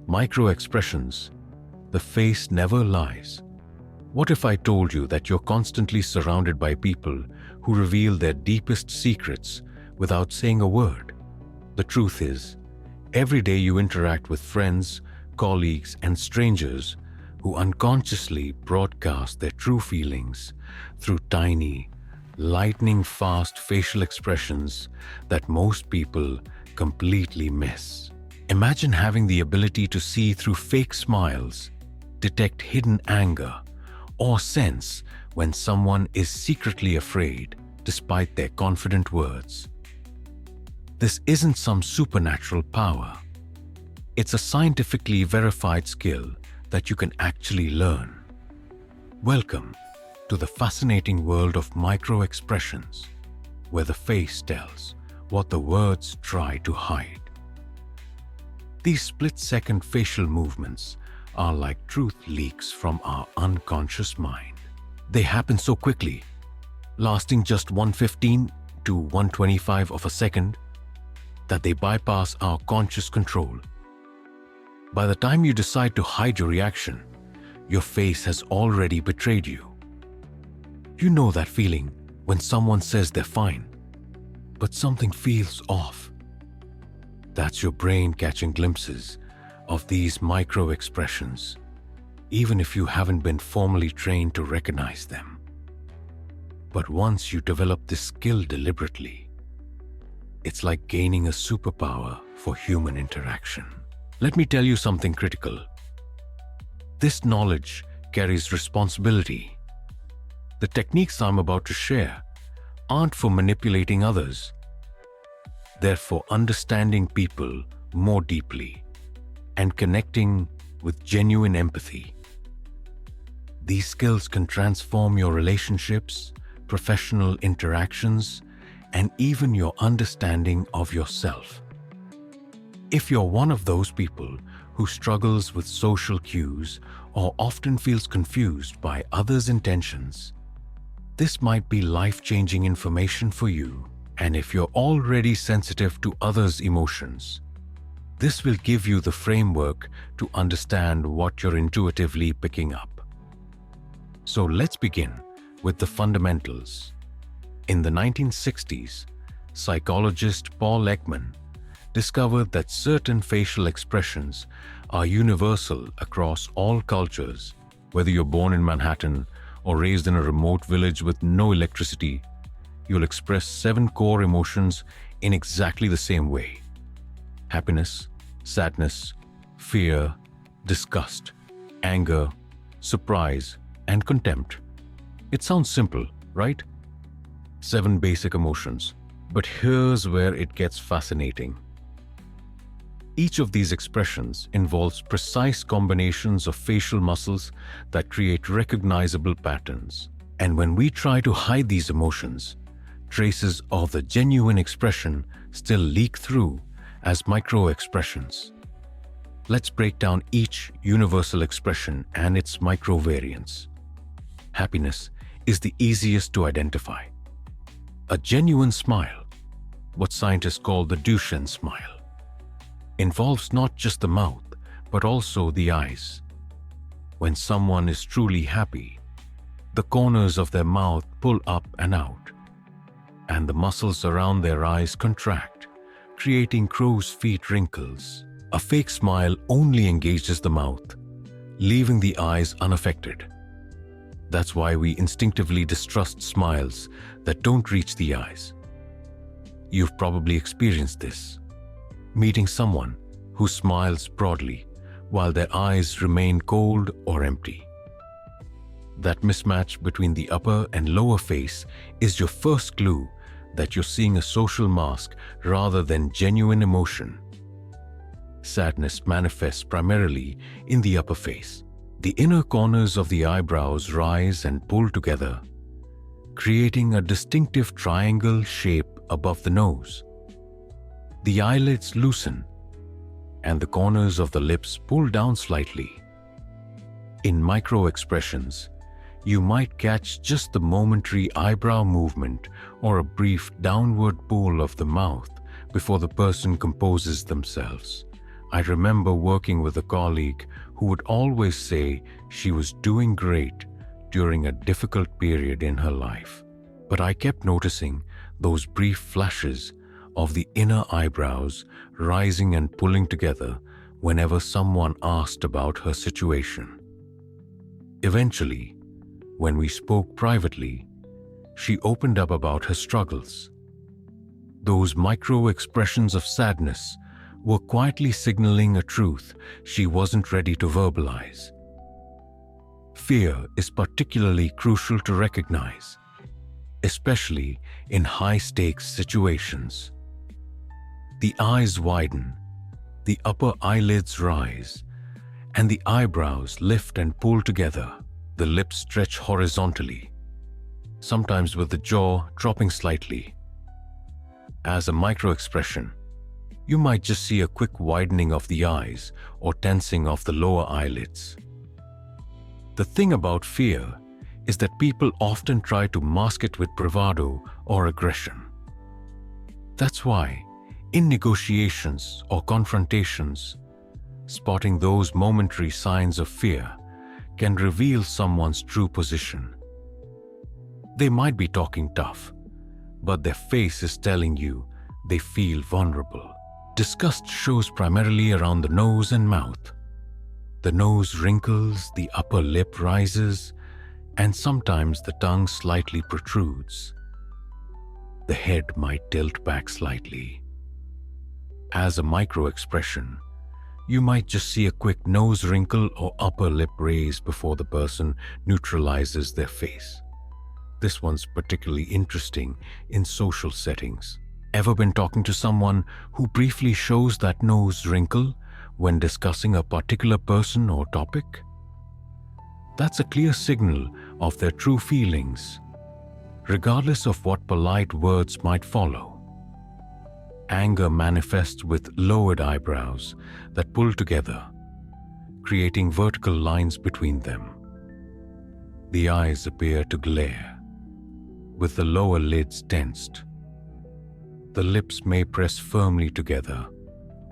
Micro expressions. The face never lies. What if I told you that you're constantly surrounded by people who reveal their deepest secrets without saying a word? The truth is, every day you interact with friends, colleagues, and strangers who unconsciously broadcast their true feelings through tiny, lightning-fast facial expressions that most people completely miss. Imagine having the ability to see through fake smiles, detect hidden anger, or sense when someone is secretly afraid despite their confident words. This isn't some supernatural power. It's a scientifically verified skill that you can actually learn. Welcome to the fascinating world of micro-expressions, where the face tells what the words try to hide. These split-second facial movements are like truth leaks from our unconscious mind. They happen so quickly, lasting just 1/15 to 1/25 of a second, that they bypass our conscious control. By the time you decide to hide your reaction, your face has already betrayed you. You know that feeling when someone says they're fine, but something feels off. That's your brain catching glimpses of these micro-expressions, even if you haven't been formally trained to recognize them. But once you develop this skill deliberately, it's like gaining a superpower for human interaction. Let me tell you something critical. This knowledge carries responsibility. The techniques I'm about to share aren't for manipulating others. They're for understanding people more deeply and connecting with genuine empathy. These skills can transform your relationships, professional interactions, and even your understanding of yourself. If you're one of those people who struggles with social cues or often feels confused by others' intentions, this might be life-changing information for you. And if you're already sensitive to others' emotions, this will give you the framework to understand what you're intuitively picking up. So let's begin with the fundamentals. In the 1960s, psychologist Paul Ekman discovered that certain facial expressions are universal across all cultures. Whether you're born in Manhattan or raised in a remote village with no electricity, you'll express 7 core emotions in exactly the same way: happiness, sadness, fear, disgust, anger, surprise, and contempt. It sounds simple, right? 7 basic emotions. But here's where it gets fascinating. Each of these expressions involves precise combinations of facial muscles that create recognizable patterns. And when we try to hide these emotions, traces of the genuine expression still leak through as micro-expressions. Let's break down each universal expression and its micro-variants. Happiness is the easiest to identify. A genuine smile, what scientists call the Duchenne smile, involves not just the mouth, but also the eyes. When someone is truly happy, the corners of their mouth pull up and out, and the muscles around their eyes contract, creating crow's feet wrinkles. A fake smile only engages the mouth, leaving the eyes unaffected. That's why we instinctively distrust smiles that don't reach the eyes. You've probably experienced this. Meeting someone who smiles broadly while their eyes remain cold or empty. That mismatch between the upper and lower face is your first clue that you're seeing a social mask rather than genuine emotion. Sadness manifests primarily in the upper face. The inner corners of the eyebrows rise and pull together, creating a distinctive triangle shape above the nose. The eyelids loosen, and the corners of the lips pull down slightly. In micro-expressions, you might catch just the momentary eyebrow movement or a brief downward pull of the mouth before the person composes themselves. I remember working with a colleague who would always say she was doing great during a difficult period in her life. But I kept noticing those brief flashes of the inner eyebrows rising and pulling together whenever someone asked about her situation. Eventually, when we spoke privately, she opened up about her struggles. Those micro expressions of sadness were quietly signaling a truth she wasn't ready to verbalize. Fear is particularly crucial to recognize, especially in high-stakes situations. The eyes widen, the upper eyelids rise, and the eyebrows lift and pull together. The lips stretch horizontally, sometimes with the jaw dropping slightly. As a micro-expression, you might just see a quick widening of the eyes or tensing of the lower eyelids. The thing about fear is that people often try to mask it with bravado or aggression. That's why, in negotiations or confrontations, spotting those momentary signs of fear can reveal someone's true position. They might be talking tough, but their face is telling you they feel vulnerable. Disgust shows primarily around the nose and mouth. The nose wrinkles, the upper lip rises, and sometimes the tongue slightly protrudes. The head might tilt back slightly. As a micro-expression, you might just see a quick nose wrinkle or upper lip raise before the person neutralizes their face. This one's particularly interesting in social settings. Ever been talking to someone who briefly shows that nose wrinkle when discussing a particular person or topic? That's a clear signal of their true feelings, regardless of what polite words might follow. Anger manifests with lowered eyebrows that pull together, creating vertical lines between them. The eyes appear to glare, with the lower lids tensed. The lips may press firmly together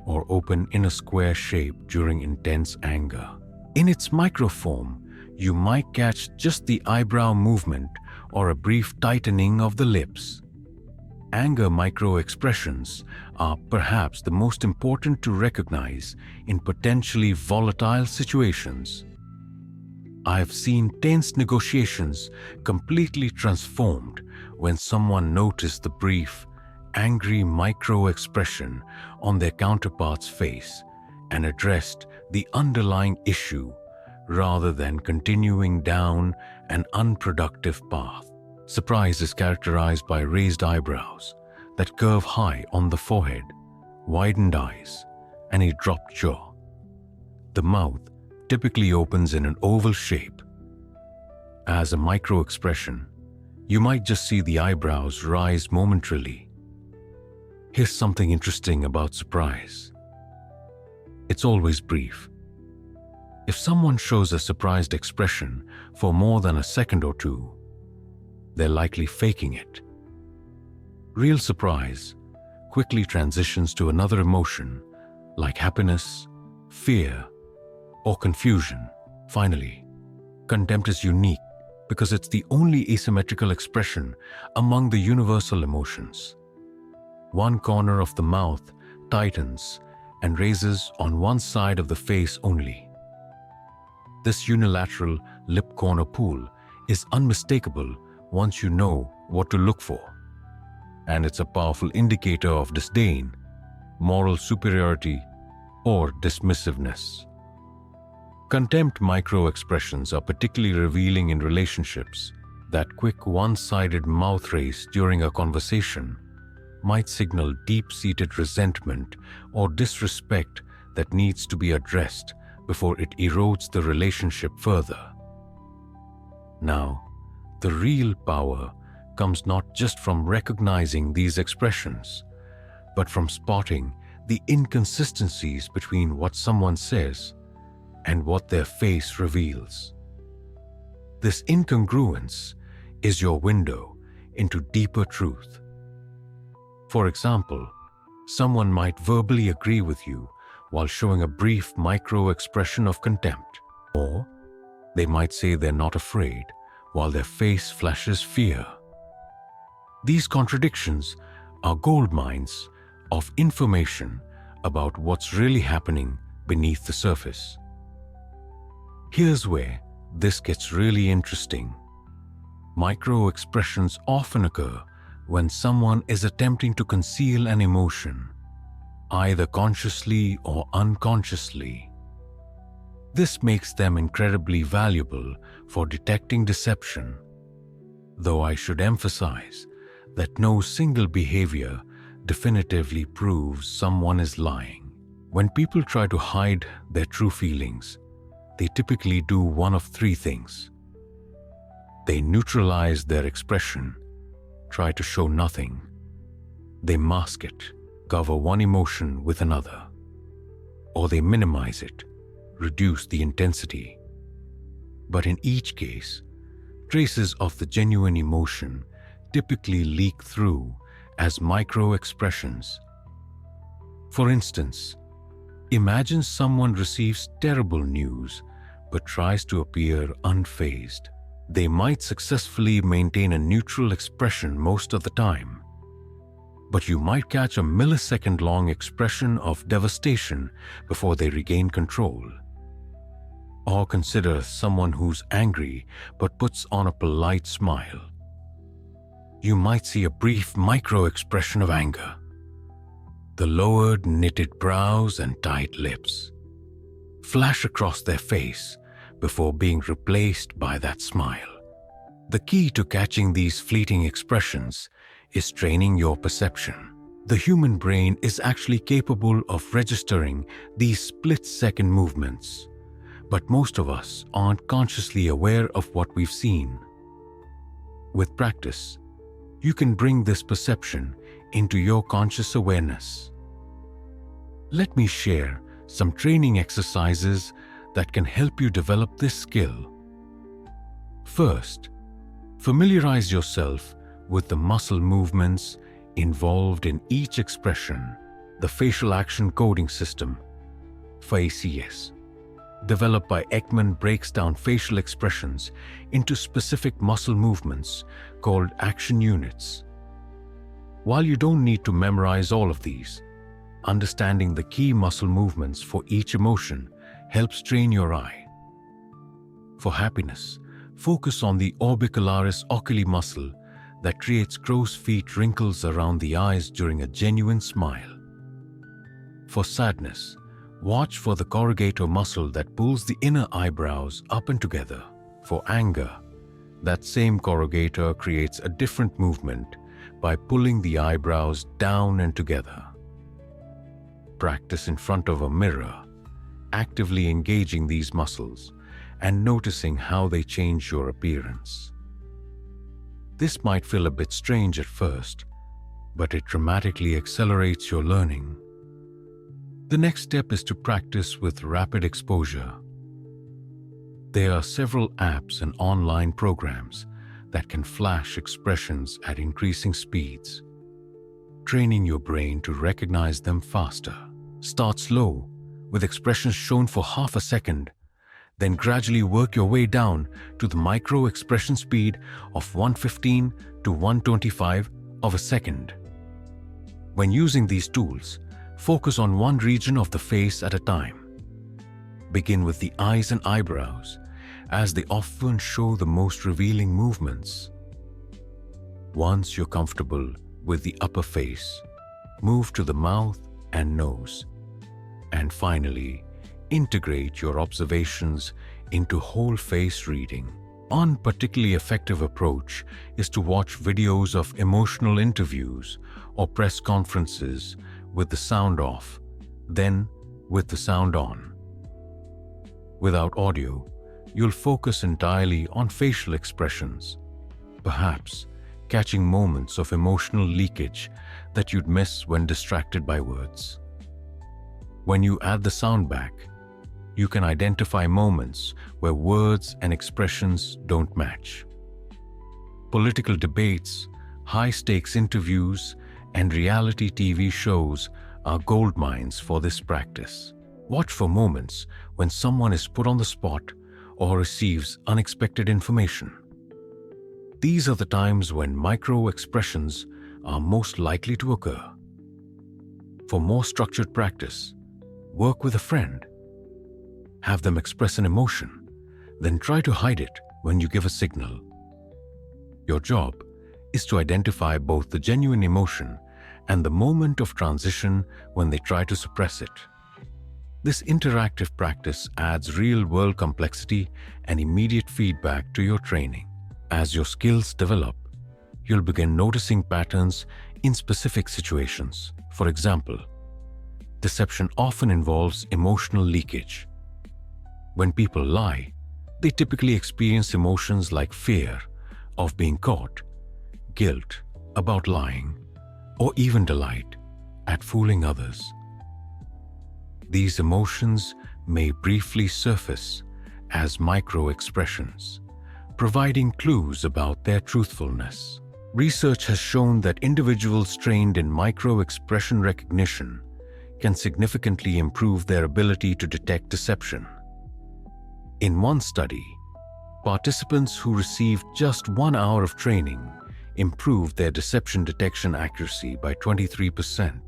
or open in a square shape during intense anger. In its microform, you might catch just the eyebrow movement or a brief tightening of the lips. Anger micro-expressions are perhaps the most important to recognize in potentially volatile situations. I've seen tense negotiations completely transformed when someone noticed the brief, angry micro-expression on their counterpart's face and addressed the underlying issue rather than continuing down an unproductive path. Surprise is characterized by raised eyebrows that curve high on the forehead, widened eyes, and a dropped jaw. The mouth typically opens in an oval shape. As a micro-expression, you might just see the eyebrows rise momentarily. Here's something interesting about surprise. It's always brief. If someone shows a surprised expression for more than a second or two, they're likely faking it. Real surprise quickly transitions to another emotion like happiness, fear, or confusion. Finally, contempt is unique because it's the only asymmetrical expression among the universal emotions. One corner of the mouth tightens and raises on one side of the face only. This unilateral lip corner pull is unmistakable once you know what to look for, and it's a powerful indicator of disdain, moral superiority, or dismissiveness. Contempt micro-expressions are particularly revealing in relationships. That quick one-sided mouth raise during a conversation might signal deep-seated resentment or disrespect that needs to be addressed before it erodes the relationship further. Now, the real power comes not just from recognizing these expressions, but from spotting the inconsistencies between what someone says and what their face reveals. This incongruence is your window into deeper truth. For example, someone might verbally agree with you while showing a brief micro-expression of contempt. Or they might say they're not afraid, while their face flashes fear. These contradictions are gold mines of information about what's really happening beneath the surface. Here's where this gets really interesting. Micro-expressions often occur when someone is attempting to conceal an emotion, either consciously or unconsciously. This makes them incredibly valuable for detecting deception, though I should emphasize that no single behavior definitively proves someone is lying. When people try to hide their true feelings, they typically do one of three things. They neutralize their expression, try to show nothing. They mask it, cover one emotion with another. Or they minimize it, reduce the intensity. But in each case, traces of the genuine emotion typically leak through as micro-expressions. For instance, imagine someone receives terrible news but tries to appear unfazed. They might successfully maintain a neutral expression most of the time, but you might catch a millisecond-long expression of devastation before they regain control. Or consider someone who's angry but puts on a polite smile. You might see a brief micro-expression of anger. The lowered, knitted brows and tight lips flash across their face before being replaced by that smile. The key to catching these fleeting expressions is training your perception. The human brain is actually capable of registering these split-second movements, but most of us aren't consciously aware of what we've seen. With practice, you can bring this perception into your conscious awareness. Let me share some training exercises that can help you develop this skill. First, familiarize yourself with the muscle movements involved in each expression. The facial action coding system, FACS, developed by Ekman, breaks down facial expressions into specific muscle movements called action units. While you don't need to memorize all of these, understanding the key muscle movements for each emotion helps train your eye. For happiness, focus on the orbicularis oculi muscle that creates crow's feet wrinkles around the eyes during a genuine smile. For sadness, watch for the corrugator muscle that pulls the inner eyebrows up and together. For anger, that same corrugator creates a different movement by pulling the eyebrows down and together. Practice in front of a mirror, actively engaging these muscles and noticing how they change your appearance. This might feel a bit strange at first, but it dramatically accelerates your learning. The next step is to practice with rapid exposure. There are several apps and online programs that can flash expressions at increasing speeds, training your brain to recognize them faster. Start slow, with expressions shown for half a second, then gradually work your way down to the micro-expression speed of 115 to 125 of a second. When using these tools, focus on one region of the face at a time. Begin with the eyes and eyebrows, as they often show the most revealing movements. Once you're comfortable with the upper face, move to the mouth and nose. And finally, integrate your observations into whole face reading. One particularly effective approach is to watch videos of emotional interviews or press conferences with the sound off, then with the sound on. Without audio, you'll focus entirely on facial expressions, perhaps catching moments of emotional leakage that you'd miss when distracted by words. When you add the sound back, you can identify moments where words and expressions don't match. Political debates, high-stakes interviews, and reality TV shows are gold mines for this practice. Watch for moments when someone is put on the spot or receives unexpected information. These are the times when micro-expressions are most likely to occur. For more structured practice, work with a friend. Have them express an emotion, then try to hide it when you give a signal. Your job is to identify both the genuine emotion and the moment of transition when they try to suppress it. This interactive practice adds real-world complexity and immediate feedback to your training. As your skills develop, you'll begin noticing patterns in specific situations. For example, deception often involves emotional leakage. When people lie, they typically experience emotions like fear of being caught, guilt about lying, or even delight at fooling others. These emotions may briefly surface as micro-expressions, providing clues about their truthfulness. Research has shown that individuals trained in micro-expression recognition can significantly improve their ability to detect deception. In one study, participants who received just 1 hour of training improved their deception detection accuracy by 23%,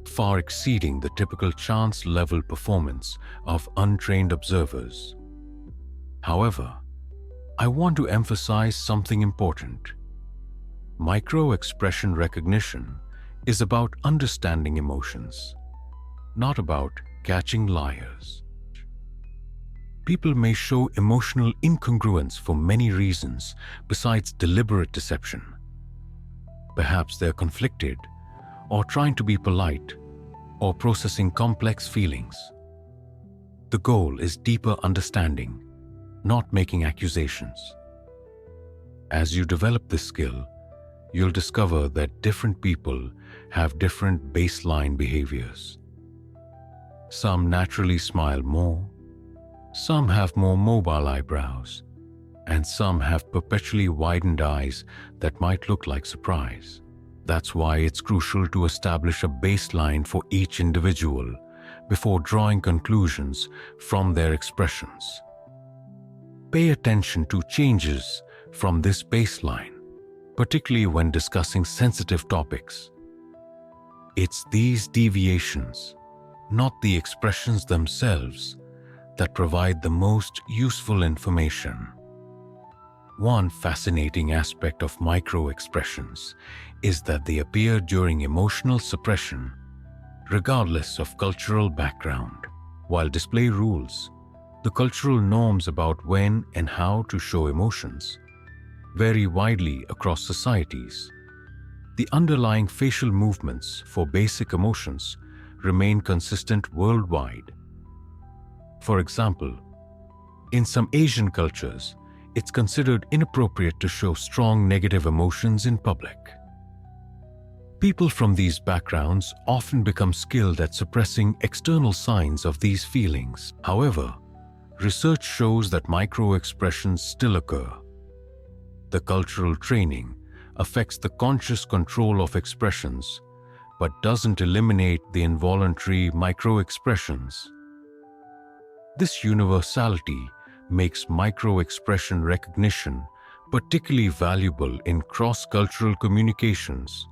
far exceeding the typical chance-level performance of untrained observers. However, I want to emphasize something important. Micro-expression recognition is about understanding emotions, not about catching liars. People may show emotional incongruence for many reasons besides deliberate deception. Perhaps they're conflicted, or trying to be polite, or processing complex feelings. The goal is deeper understanding, not making accusations. As you develop this skill, you'll discover that different people have different baseline behaviors. Some naturally smile more, some have more mobile eyebrows, and some have perpetually widened eyes that might look like surprise. That's why it's crucial to establish a baseline for each individual before drawing conclusions from their expressions. Pay attention to changes from this baseline, particularly when discussing sensitive topics. It's these deviations, not the expressions themselves, that provide the most useful information. One fascinating aspect of micro-expressions is that they appear during emotional suppression, regardless of cultural background. While display rules, the cultural norms about when and how to show emotions, vary widely across societies. The underlying facial movements for basic emotions remain consistent worldwide. For example, in some Asian cultures, it's considered inappropriate to show strong negative emotions in public. People from these backgrounds often become skilled at suppressing external signs of these feelings. However, research shows that micro-expressions still occur. The cultural training affects the conscious control of expressions, but doesn't eliminate the involuntary micro-expressions. This universality makes micro-expression recognition particularly valuable in cross-cultural communications,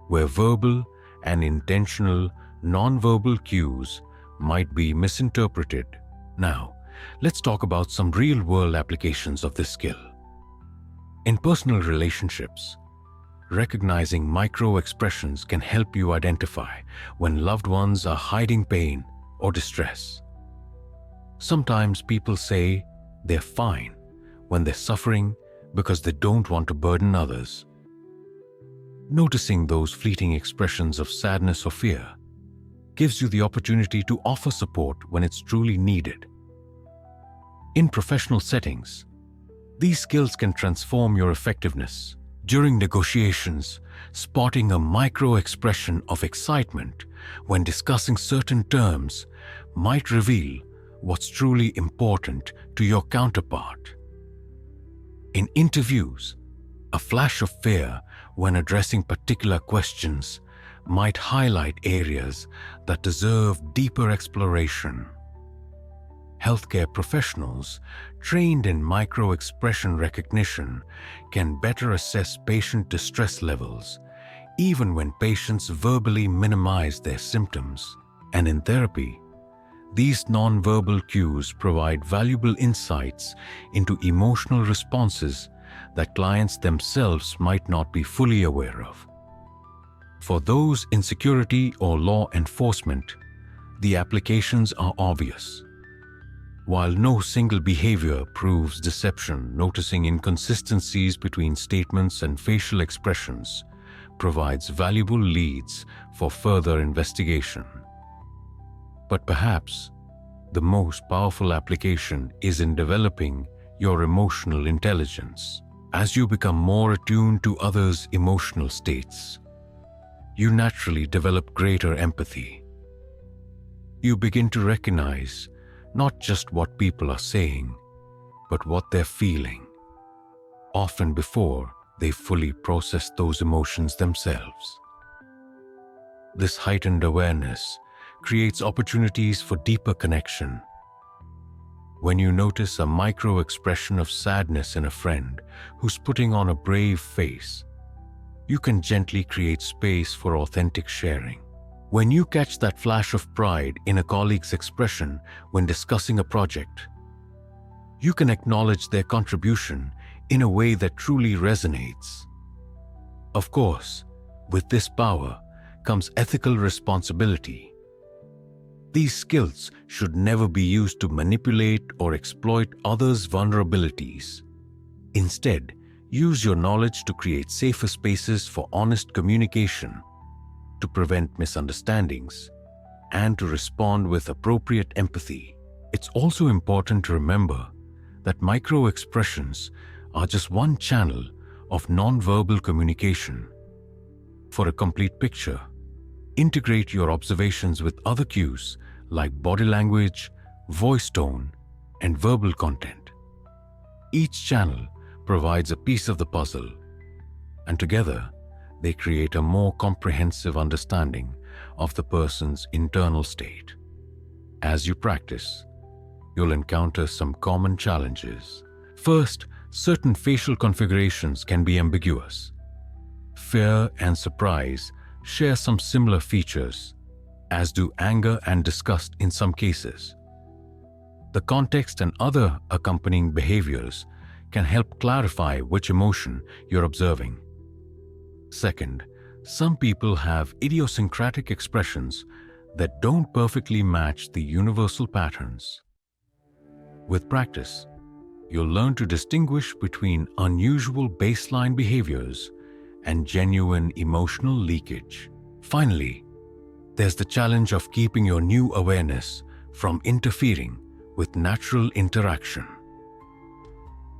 where verbal and intentional non-verbal cues might be misinterpreted. Now, let's talk about some real-world applications of this skill. In personal relationships, recognizing micro-expressions can help you identify when loved ones are hiding pain or distress. Sometimes people say they're fine when they're suffering because they don't want to burden others. Noticing those fleeting expressions of sadness or fear gives you the opportunity to offer support when it's truly needed. In professional settings, these skills can transform your effectiveness. During negotiations, spotting a micro-expression of excitement when discussing certain terms might reveal what's truly important to your counterpart. In interviews, a flash of fear when addressing particular questions might highlight areas that deserve deeper exploration. Healthcare professionals trained in micro-expression recognition can better assess patient distress levels, even when patients verbally minimize their symptoms. And in therapy, these non-verbal cues provide valuable insights into emotional responses that clients themselves might not be fully aware of. For those in security or law enforcement, the applications are obvious. While no single behavior proves deception, noticing inconsistencies between statements and facial expressions provides valuable leads for further investigation. But perhaps the most powerful application is in developing your emotional intelligence. As you become more attuned to others' emotional states, you naturally develop greater empathy. You begin to recognize not just what people are saying, but what they're feeling, often before they fully process those emotions themselves. This heightened awareness creates opportunities for deeper connection. When you notice a micro-expression of sadness in a friend who's putting on a brave face, you can gently create space for authentic sharing. When you catch that flash of pride in a colleague's expression when discussing a project, you can acknowledge their contribution in a way that truly resonates. Of course, with this power comes ethical responsibility. These skills should never be used to manipulate or exploit others' vulnerabilities. Instead, use your knowledge to create safer spaces for honest communication, to prevent misunderstandings, and to respond with appropriate empathy. It's also important to remember that micro-expressions are just one channel of non-verbal communication. For a complete picture, integrate your observations with other cues like body language, voice tone, and verbal content. Each channel provides a piece of the puzzle, and together they create a more comprehensive understanding of the person's internal state. As you practice, you'll encounter some common challenges. First, certain facial configurations can be ambiguous. Fear and surprise share some similar features, as do anger and disgust in some cases. The context and other accompanying behaviors can help clarify which emotion you're observing. Second, some people have idiosyncratic expressions that don't perfectly match the universal patterns. With practice, you'll learn to distinguish between unusual baseline behaviors and genuine emotional leakage. Finally, there's the challenge of keeping your new awareness from interfering with natural interaction.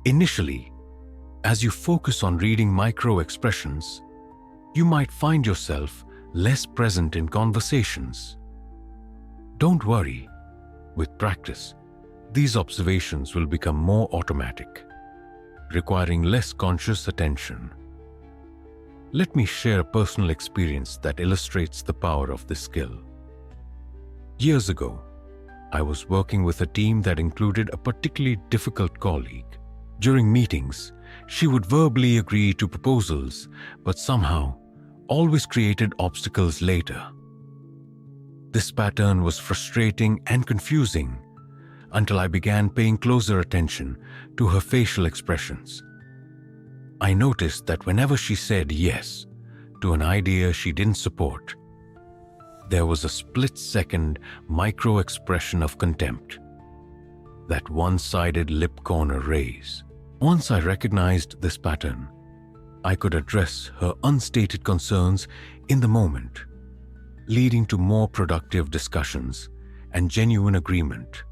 Initially, as you focus on reading micro-expressions, you might find yourself less present in conversations. Don't worry. With practice, these observations will become more automatic, requiring less conscious attention. Let me share a personal experience that illustrates the power of this skill. Years ago, I was working with a team that included a particularly difficult colleague. During meetings, she would verbally agree to proposals, but somehow always created obstacles later. This pattern was frustrating and confusing until I began paying closer attention to her facial expressions. I noticed that whenever she said yes to an idea she didn't support, there was a split-second micro-expression of contempt, that one-sided lip corner raise. Once I recognized this pattern, I could address her unstated concerns in the moment, leading to more productive discussions and genuine agreement.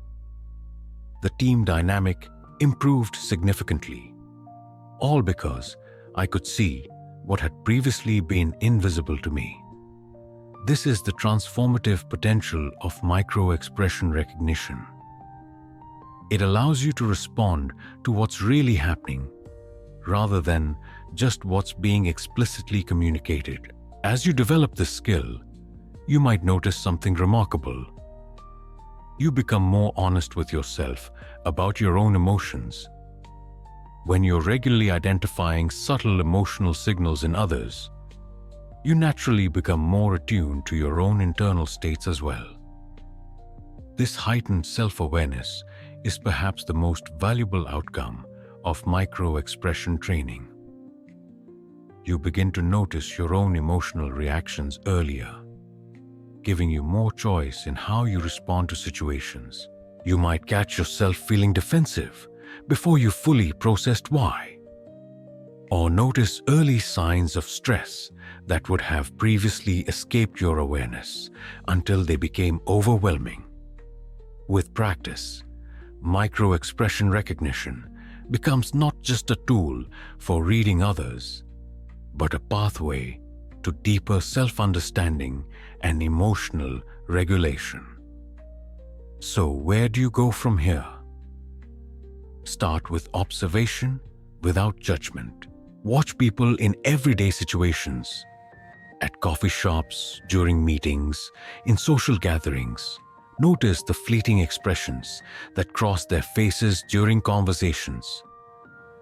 The team dynamic improved significantly, all because I could see what had previously been invisible to me. This is the transformative potential of micro-expression recognition. It allows you to respond to what's really happening, rather than just what's being explicitly communicated. As you develop this skill, you might notice something remarkable. You become more honest with yourself about your own emotions. When you're regularly identifying subtle emotional signals in others, you naturally become more attuned to your own internal states as well. This heightened self-awareness is perhaps the most valuable outcome of micro-expression training. You begin to notice your own emotional reactions earlier, giving you more choice in how you respond to situations. You might catch yourself feeling defensive before you fully processed why, or notice early signs of stress that would have previously escaped your awareness until they became overwhelming. With practice, micro-expression recognition becomes not just a tool for reading others, but a pathway to deeper self-understanding and emotional regulation. So where do you go from here? Start with observation without judgment. Watch people in everyday situations, at coffee shops, during meetings, in social gatherings. Notice the fleeting expressions that cross their faces during conversations.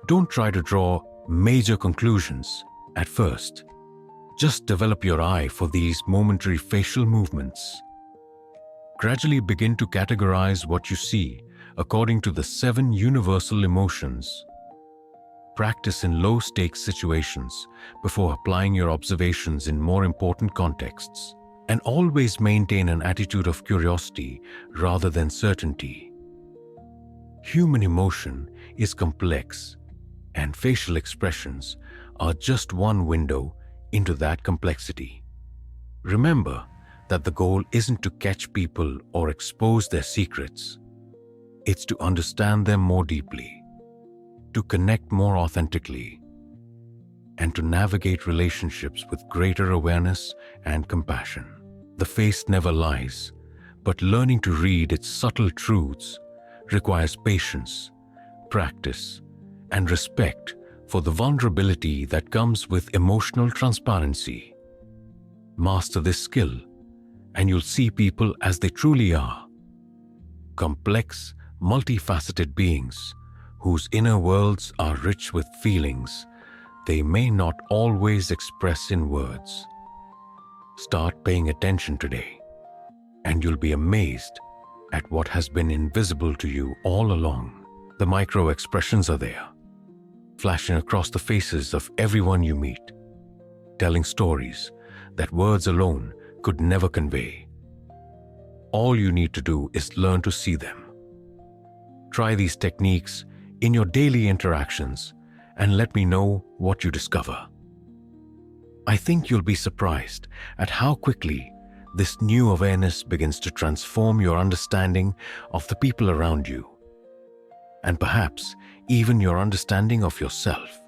Don't try to draw major conclusions at first. Just develop your eye for these momentary facial movements. Gradually begin to categorize what you see according to the 7 universal emotions. Practice in low-stakes situations before applying your observations in more important contexts. And always maintain an attitude of curiosity rather than certainty. Human emotion is complex, and facial expressions are just one window into that complexity. Remember that the goal isn't to catch people or expose their secrets. It's to understand them more deeply, to connect more authentically, and to navigate relationships with greater awareness and compassion. The face never lies, but learning to read its subtle truths requires patience, practice, and respect for the vulnerability that comes with emotional transparency. Master this skill, and you'll see people as they truly are. Complex, multifaceted beings whose inner worlds are rich with feelings they may not always express in words. Start paying attention today, and you'll be amazed at what has been invisible to you all along. The micro-expressions are there, flashing across the faces of everyone you meet, telling stories that words alone could never convey. All you need to do is learn to see them. Try these techniques in your daily interactions and let me know what you discover. I think you'll be surprised at how quickly this new awareness begins to transform your understanding of the people around you, and perhaps even your understanding of yourself.